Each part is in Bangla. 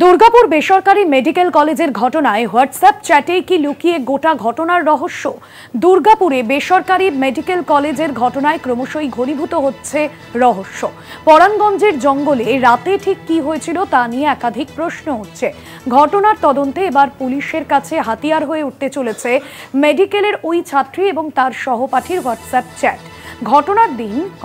দুর্গাপুর বেসরকারি মেডিকেল কলেজের ঘটনায় হোয়াটসঅ্যাপ চ্যাটে কি লুকিয়ে গোটা ঘটনার রহস্য? দুর্গাপুরে বেসরকারি মেডিকেল কলেজের ঘটনায় ক্রমশই ঘনীভূত হচ্ছে রহস্য। পরাণগঞ্জের জঙ্গলে রাতে ঠিক কি হয়েছিল তা নিয়ে একাধিক প্রশ্ন উঠছে। ঘটনার তদন্তে এবার পুলিশের কাছে হাতিয়ার হয়ে উঠতে চলেছে মেডিকেলের ওই ছাত্রী এবং তার সহপাঠীর হোয়াটসঅ্যাপ চ্যাট।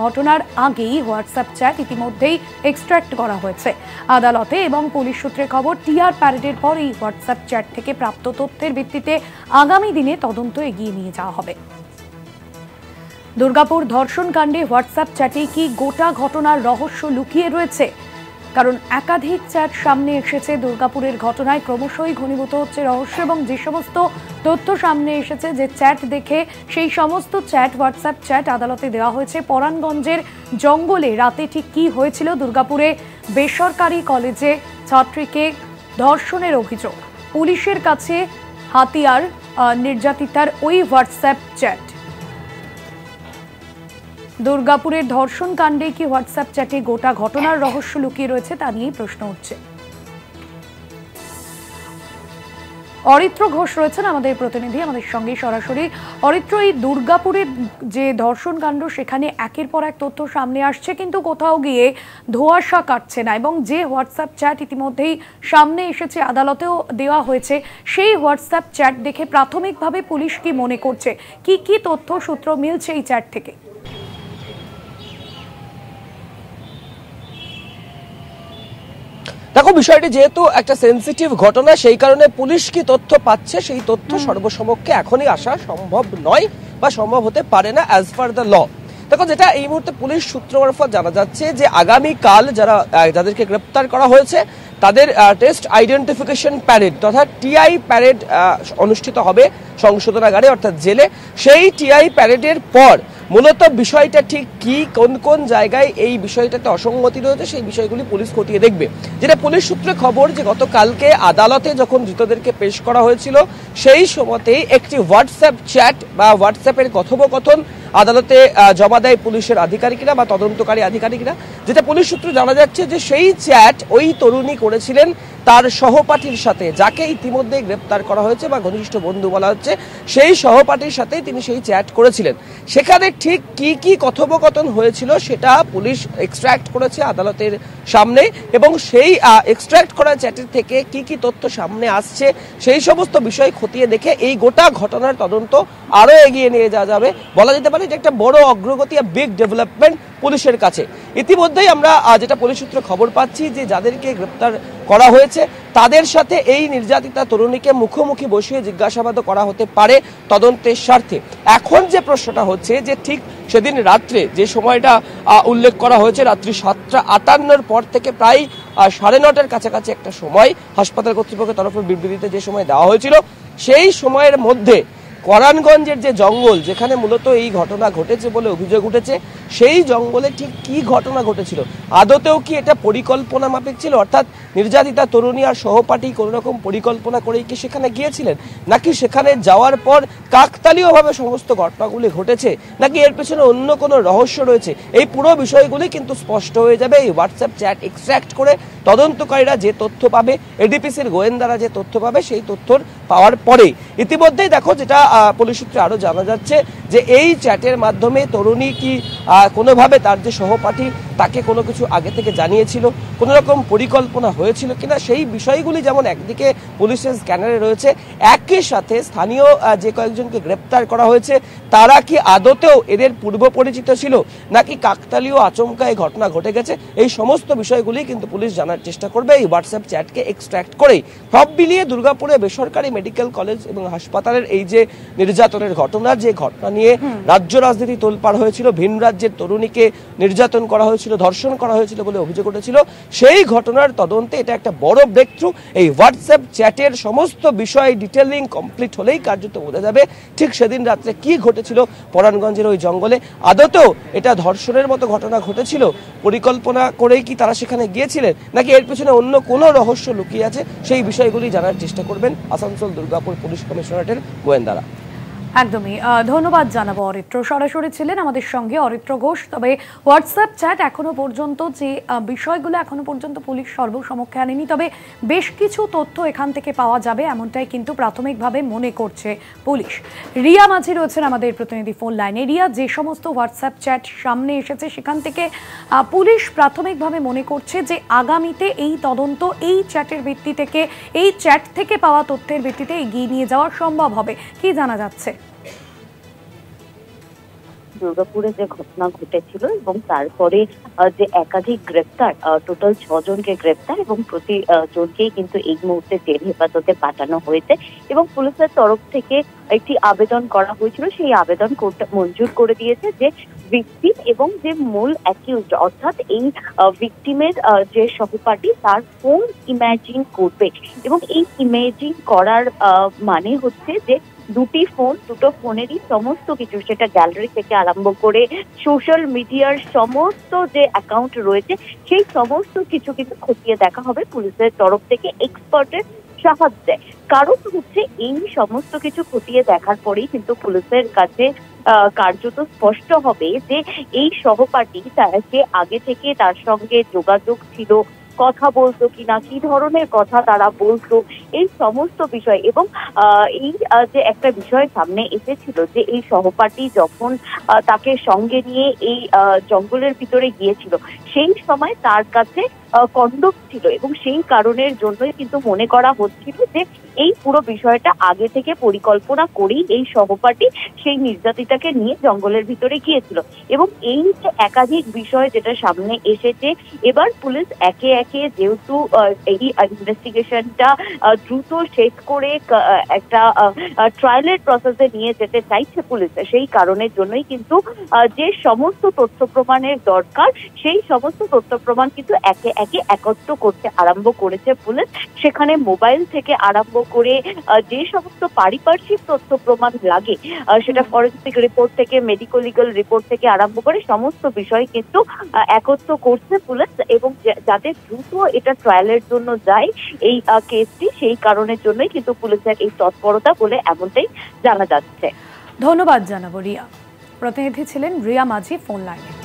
ঘটনার আগেই হোয়াটসঅ্যাপ চ্যাট ইতিমধ্যেই এক্সট্র্যাক্ট করা হয়েছে আদালতে এবং পুলিশ সূত্রে খবর টিআর প্যারেডের পর এই হোয়াটসঅ্যাপ চ্যাট থেকে প্রাপ্ত তথ্যের ভিত্তিতে আগামী দিনে তদন্ত এগিয়ে নিয়ে যাওয়া হবে। দুর্গাপুর ধর্ষণ কাণ্ডে হোয়াটসঅ্যাপ চ্যাটে কি গোটা ঘটনার রহস্য লুকিয়ে রয়েছে? কারণ একাধিক চ্যাট সামনে এসেছে। দুর্গাপুরের ঘটনায় ক্রমশই ঘনীভূত হচ্ছে রহস্য এবং যে সমস্ত তথ্য সামনে এসেছে, যে চ্যাট দেখে সেই সমস্ত চ্যাট হোয়াটসঅ্যাপ চ্যাট আদালতে দেওয়া হয়েছে। পরাণগঞ্জের জঙ্গলে রাতে ঠিক কি হয়েছিল? দুর্গাপুরে বেসরকারি কলেজে ছাত্রীকে ধর্ষণের অভিযোগ, পুলিশের কাছে হাতিয়ার নির্যাতিতার ওই হোয়াটসঅ্যাপ চ্যাট। দুর্গাপুরের ধর্ষণ কাণ্ডে কি হোয়াটসঅ্যাপ চ্যাটে গোটা ঘটনার রহস্য লুকিয়ে রয়েছে তা নিয়েই প্রশ্ন উঠছে। অরিত্র ঘোষ রয়েছেন আমাদের প্রতিনিধি, আমাদের সঙ্গে সরাসরি। অরিত্র, এই দুর্গাপুরের যে ধর্ষণ কাণ্ড, সেখানে একের পর এক তথ্য সামনে আসছে কিন্তু কোথাও গিয়ে ধোঁয়াশা কাটছে না, এবং যে হোয়াটসঅ্যাপ চ্যাট ইতিমধ্যেই সামনে এসেছে, আদালতেও দেওয়া হয়েছে, সেই হোয়াটসঅ্যাপ চ্যাট দেখে প্রাথমিকভাবে পুলিশ কি মনে করছে? কি কি তথ্য সূত্র মিলছে এই চ্যাট থেকে? দেখো, বিষয়টি যেহেতু একটা সেন্সিটিভ ঘটনা, সেই কারণে পুলিশ কি তথ্য পাচ্ছে সেই তথ্য সর্বসমক্ষে এখনই আসা সম্ভব নয় বা সম্ভব হতে পারে না অ্যাজ পার দ্য ল। দেখো, যেটা এই মুহূর্তে পুলিশ সূত্র মারফত জানা যাচ্ছে যে আগামীকাল যাদেরকে গ্রেপ্তার করা হয়েছে তাদের টেস্ট আইডেন্টিফিকেশন প্যারেড অর্থাৎ টিআই প্যারেড অনুষ্ঠিত হবে সংশোধনাগারে অর্থাৎ জেলে। সেই টিআই প্যারেডের পর মূলত বিষয়টা ঠিক কি, কোন কোন জায়গায় এই বিষয়টাতে অসঙ্গতি রয়েছে সেই বিষয়গুলি পুলিশ খতিয়ে দেখবে। যেটা পুলিশ সূত্রে খবর যে গতকালকে আদালতে যখন ধৃতদেরকে পেশ করা হয়েছিল সেই সময়তেই একটি হোয়াটসঅ্যাপ চ্যাট বা হোয়াটসঅ্যাপের কথোপকথন আদালতে জমা দেয় পুলিশের আধিকারিকরা বা তদন্তকারী আধিকারিকরা। যেটা পুলিশ সূত্রে জানা যাচ্ছে যে সেই চ্যাট ওই তরুণী করেছিলেন তার সহপাঠীর সাথে, যাকে ইতিমধ্যে গ্রেপ্তার করা হয়েছে বা ঘনিষ্ঠ বন্ধু বলা হচ্ছে, সেই সহপাঠীর সাথে তিনি সেই চ্যাট করেছিলেন। সেখানে ঠিক কি কি কথোপকথন হয়েছিল সেটা পুলিশ এক্সট্র্যাক্ট করেছে আদালতের সামনে, এবং সেই এক্সট্র্যাক্ট করা চ্যাটের থেকে কি কি তথ্য সামনে আসছে সেই সমস্ত বিষয় খতিয়ে দেখে এই গোটা ঘটনার তদন্ত আরো এগিয়ে নিয়ে যাওয়া যাবে। বলা যেতে পারে যে একটা বড় অগ্রগতি, বিগ ডেভেলপমেন্ট পুলিশের কাছে। ইতিমধ্যেই আমরা যেটা পুলিশ সূত্রে খবর পাচ্ছি যে যাদেরকে গ্রেপ্তার করা হয়েছে তাদের সাথে এই নির্যাতিতা তরুণীকে মুখোমুখি বসিয়ে জিজ্ঞাসাবাদ করা হতে পারে তদন্তের স্বার্থে। এখন যে প্রশ্নটা হচ্ছে যে ঠিক সেদিন রাত্রে যে সময়টা উল্লেখ করা হয়েছে, রাত্রি 7:58 পর থেকে প্রায় 9:30টার কাছাকাছি একটা সময় হাসপাতাল কর্তৃপক্ষের তরফে বিবৃতিতে যে সময় দেওয়া হয়েছিল, সেই সময়ের মধ্যে পরাণগঞ্জের যে জঙ্গল যেখানে মূলত এই ঘটনা ঘটেছে বলে অভিযোগ উঠেছে, সেই জঙ্গলে ঠিক কি ঘটনা ঘটেছিল, আদতেও কি এটা পরিকল্পনা মাফিক ছিল, অর্থাৎ নির্যাতিতা তরুণী আর সহপাঠী কোনো রকম পরিকল্পনা করেই কি সেখানে গিয়েছিলেন, নাকি সেখানে যাওয়ার পর কাকতালীয়ভাবে সমস্ত ঘটনাগুলি ঘটেছে, নাকি এর পেছনে অন্য কোনো রহস্য রয়েছে? এই পুরো বিষয়গুলি কিন্তু স্পষ্ট হয়ে যাবে এই হোয়াটসঅ্যাপ চ্যাট এক্সট্র্যাক্ট করে তদন্তকারীরা যে তথ্য পাবে, এডিপিসির গোয়েন্দারা যে তথ্য পাবে সেই তথ্যর পাওয়ার পরে ইতিমধ্যেই দেখো যেটা পুলিশ সূত্রে আরো জানা যাচ্ছে যে এই চ্যাটের মাধ্যমে তরুণী কি কোনোভাবে তার যে সহপাঠী তাকে কোনো কিছু আগে থেকে জানিয়েছিল, কোনো রকম পরিকল্পনা হয়েছিল কিনা, সেই বিষয়গুলি যেমন একদিকে পুলিশের স্ক্যানারে রয়েছে, একই সাথে স্থানীয় যে কয়েকজনকে গ্রেপ্তার করা হয়েছে তারা কি আদতেও এদের পূর্ব পরিচিত ছিল, নাকি কাকতালীয় আচমকা এই ঘটনা ঘটে গেছে, এই সমস্ত বিষয়গুলি কিন্তু পুলিশ জানার চেষ্টা করবে এই হোয়াটসঅ্যাপ চ্যাটকে এক্সট্র্যাক্ট করেই। সব মিলিয়ে দুর্গাপুরে বেসরকারি মেডিকেল কলেজ এবং হাসপাতালের এই যে নির্যাতনের ঘটনা, যে ঘটনা নিয়ে রাজ্য রাজনীতি তোলপাড় হয়েছিল, ভিন রাজ্যের তরুণীকে নির্যাতন করা হয়েছিল, ধর্ষণ করা হয়েছিল বলে অভিযোগ উঠেছিল, সেই ঘটনার তদন্তে এটা একটা বড় ব্রেক থ্রু। এই হোয়াটসঅ্যাপ চ্যাটের সমস্ত বিষয় ডিটেলিং কমপ্লিট হলেই কার্যত বোঝা যাবে ঠিক সেদিন রাত্রে কি ঘটেছিল পরাণগঞ্জের ওই জঙ্গলে। আদতেও এটা ধর্ষণের মতো ঘটনা ঘটেছিল, পরিকল্পনা করেই কি তারা সেখানে গিয়েছিলেন, নাকি এর পেছনে অন্য কোনো রহস্য লুকিয়ে আছে, সেই বিষয়গুলি জানার চেষ্টা করবেন আসানসোল দুর্গাপুর পুলিশ কমিশনারেটের গোয়েন্দারা। একদমই ধন্যবাদ জানাবো অরিত্র। সরাসরি ছিলেন আমাদের সঙ্গে অরিত্র ঘোষ। তবে হোয়াটসঅ্যাপ চ্যাট এখনো পর্যন্ত যে বিষয়গুলো এখনো পর্যন্ত পুলিশ সর্বসমক্ষে আনেনি, তবে বেশ কিছু তথ্য এখান থেকে পাওয়া যাবে এমনটাই কিন্তু প্রাথমিকভাবে মনে করছে পুলিশ। রিয়া মাঝি রয়েছেন আমাদের প্রতিনিধি ফোন লাইনে। রিয়া, যে সমস্ত হোয়াটসঅ্যাপ চ্যাট সামনে এসেছে সেখান থেকে পুলিশ প্রাথমিকভাবে মনে করছে যে আগামীতে এই তদন্ত এই চ্যাটের ভিত্তি থেকে, এই চ্যাট থেকে পাওয়া তথ্যের ভিত্তিতে এগিয়ে নিয়ে যাওয়া সম্ভব হবে। কি জানা যাচ্ছে? দুর্গাপুরে যে ঘটনা ঘটেছিল এবং তারপরে যে একাধিক গ্রেপ্তার, টোটাল 6 জনকে গ্রেপ্তার এবং প্রতি জনকেই কিন্তু এই মুহূর্তে জেল হেফাজতে পাঠানো হয়েছে এবং পুলিশের তরফ থেকে একটি আবেদন করা হয়েছিল। সেই আবেদন মঞ্জুর করে দিয়েছে যে ভিকটিম এবং যে মূল অ্যাকিউজড অর্থাৎ এই ভিকটিমের যে সহপাঠী তার ফোন ইমাজিন করবে এবং এই ইমেজিং করার মানে হচ্ছে যে দুটো ফোনেরই সমস্ত কিছু, সেটা গ্যালারি থেকে আরম্ভ করে সোশ্যাল মিডিয়ার সমস্ত যে অ্যাকাউন্ট রয়েছে সেই সমস্ত কিছু খতিয়ে দেখা হবে পুলিশের তরফ থেকে এক্সপার্টের সাহায্যে। কারণ হচ্ছে এই সমস্ত কিছু খতিয়ে দেখার পরেই কিন্তু পুলিশের কাছে কার্যত স্পষ্ট হবে যে এই সহপাঠী সে আগে থেকে তার সঙ্গে যোগাযোগ ছিল, কথা বলতো কিনা, কি ধরনের কথা তারা বলতো, এই সমস্ত বিষয়। এবং এই যে একটা বিষয় সামনে এসেছিল যে এই সহপাঠী যখন তাকে সঙ্গে নিয়ে এই জঙ্গলের ভিতরে গিয়েছিল সেই সময় তার কাছে কন্ডম ছিল এবং সেই কারণের জন্যই কিন্তু মনে করা হচ্ছিল যে এই পুরো বিষয়টা আগে থেকে পরিকল্পনা করেই এই সহপাঠী সেই নির্যাতিতাকে নিয়ে জঙ্গলের ভিতরে গিয়েছিল। এবং এই যে একাধিক বিষয় যেটা সামনে এসেছে, এবার পুলিশ একে একে যেহেতু এই ইনভেস্টিগেশনটা দ্রুত শেষ করে একটা ট্রায়ালের প্রসেসে নিয়ে যেতে চাইছে পুলিশ, সেই কারণের জন্যই কিন্তু যে সমস্ত তথ্য প্রমাণের দরকার সেই সমস্ত তথ্য প্রমাণ কিন্তু একে একে একত্র করতে আরম্ভ করেছে পুলিশ। সেখানে মোবাইল থেকে আরম্ভ করে যে সমস্ত পারিপার্শ্বিক তথ্য প্রমাণ লাগে, সেটা ফরেন্সিক রিপোর্ট থেকে মেডিকো লিগাল রিপোর্ট থেকে আরম্ভ করে সমস্ত বিষয় কিন্তু একত্র করছে পুলিশ এবং যাতে দ্রুত এটা ট্রায়ালের জন্য যায় এই কেসটি, সেই কারণের জন্যই কিন্তু পুলিশের এই তৎপরতা বলে এমনটাই জানা যাচ্ছে। ধন্যবাদ জানাবো রিয়া। প্রতিনিধি ছিলেন রিয়া মাঝি ফোন লাইনে।